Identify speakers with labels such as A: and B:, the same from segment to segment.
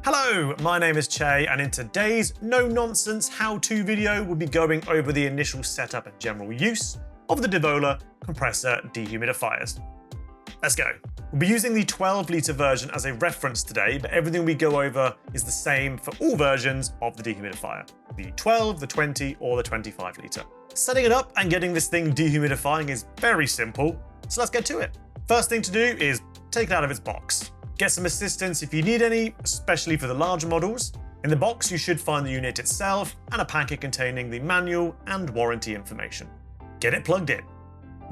A: Hello, my name is Che, and in today's no-nonsense how-to video, we'll be going over the initial setup and general use of the Devola compressor dehumidifiers. Let's go. We'll be using the 12-litre version as a reference today, but everything we go over is the same for all versions of the dehumidifier, the 12, the 20, or the 25-litre. Setting it up and getting this thing dehumidifying is very simple, so let's get to it. First thing to do is take it out of its box. Get some assistance if you need any, especially for the larger models. In the box, you should find the unit itself and a packet containing the manual and warranty information. Get it plugged in.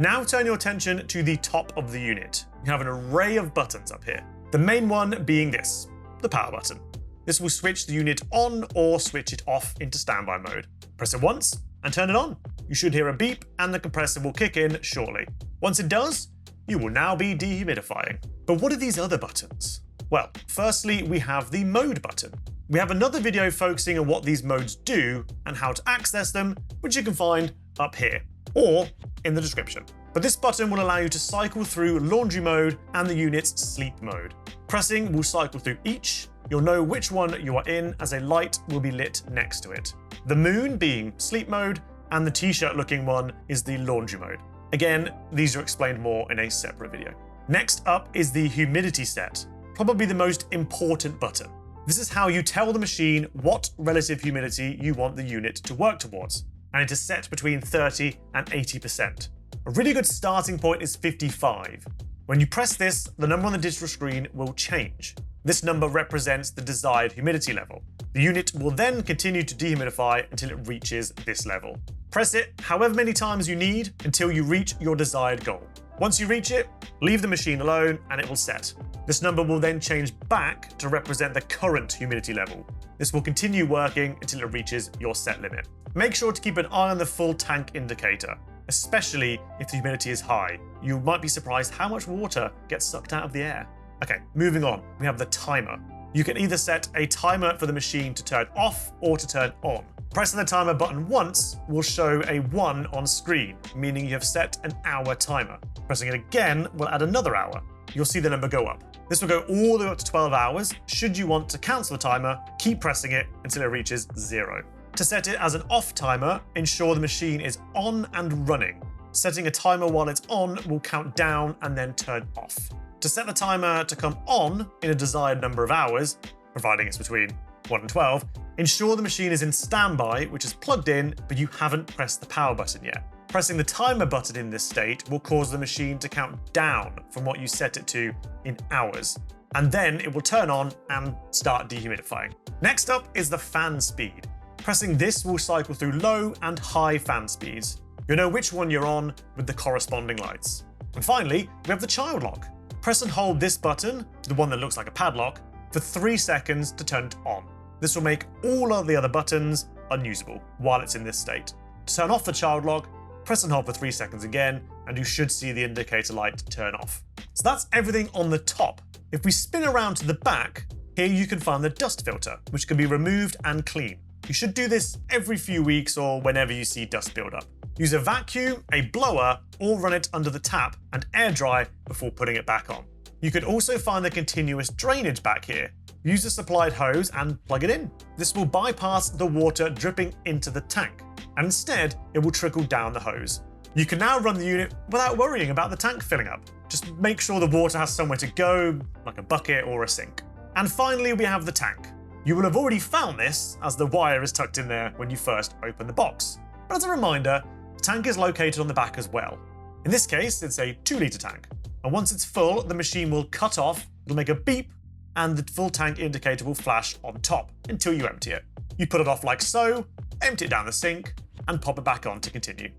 A: Now turn your attention to the top of the unit. You have an array of buttons up here. The main one being this, the power button. This will switch the unit on or switch it off into standby mode. Press it once and turn it on. You should hear a beep and the compressor will kick in shortly. Once it does, you will now be dehumidifying. But what are these other buttons? Well, firstly, we have the mode button. We have another video focusing on what these modes do and how to access them, which you can find up here or in the description. But this button will allow you to cycle through laundry mode and the unit's sleep mode. Pressing will cycle through each. You'll know which one you are in as a light will be lit next to it. The moon being sleep mode and the t-shirt looking one is the laundry mode. Again, these are explained more in a separate video. Next up is the humidity set, probably the most important button. This is how you tell the machine what relative humidity you want the unit to work towards, and it is set between 30 and 80%. A really good starting point is 55. When you press this, the number on the digital screen will change. This number represents the desired humidity level. The unit will then continue to dehumidify until it reaches this level. Press it however many times you need until you reach your desired goal. Once you reach it, leave the machine alone and it will set. This number will then change back to represent the current humidity level. This will continue working until it reaches your set limit. Make sure to keep an eye on the full tank indicator, especially if the humidity is high. You might be surprised how much water gets sucked out of the air. Okay, moving on, we have the timer. You can either set a timer for the machine to turn off or to turn on. Pressing the timer button once will show a 1 on screen, meaning you have set an hour timer. Pressing it again will add another hour. You'll see the number go up. This will go all the way up to 12 hours. Should you want to cancel the timer, keep pressing it until it reaches 0. To set it as an off timer, ensure the machine is on and running. Setting a timer while it's on will count down and then turn off. To set the timer to come on in a desired number of hours, providing it's between 1 and 12, ensure the machine is in standby, which is plugged in, but you haven't pressed the power button yet. Pressing the timer button in this state will cause the machine to count down from what you set it to in hours, and then it will turn on and start dehumidifying. Next up is the fan speed. Pressing this will cycle through low and high fan speeds. You'll know which one you're on with the corresponding lights. And finally, we have the child lock. Press and hold this button, the one that looks like a padlock, for 3 seconds to turn it on. This will make all of the other buttons unusable while it's in this state. To turn off the child lock, press and hold for 3 seconds again, and you should see the indicator light turn off. So that's everything on the top. If we spin around to the back, here you can find the dust filter, which can be removed and cleaned. You should do this every few weeks or whenever you see dust build up. Use a vacuum, a blower, or run it under the tap and air dry before putting it back on. You can also find the continuous drainage back here. Use a supplied hose and plug it in. This will bypass the water dripping into the tank, and instead it will trickle down the hose. You can now run the unit without worrying about the tank filling up. Just make sure the water has somewhere to go, like a bucket or a sink. And finally, we have the tank. You will have already found this, as the wire is tucked in there when you first open the box. But as a reminder, the tank is located on the back as well. In this case, it's a 2-litre tank. And once it's full, the machine will cut off, it'll make a beep, and the full tank indicator will flash on top until you empty it. You put it off like so, empty it down the sink, and pop it back on to continue.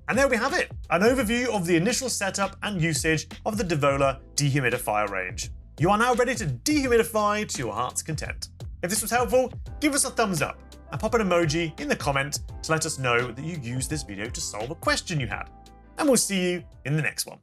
A: And there we have it, an overview of the initial setup and usage of the Devola dehumidifier range. You are now ready to dehumidify to your heart's content. If this was helpful, give us a thumbs up and pop an emoji in the comment to let us know that you used this video to solve a question you had. And we'll see you in the next one.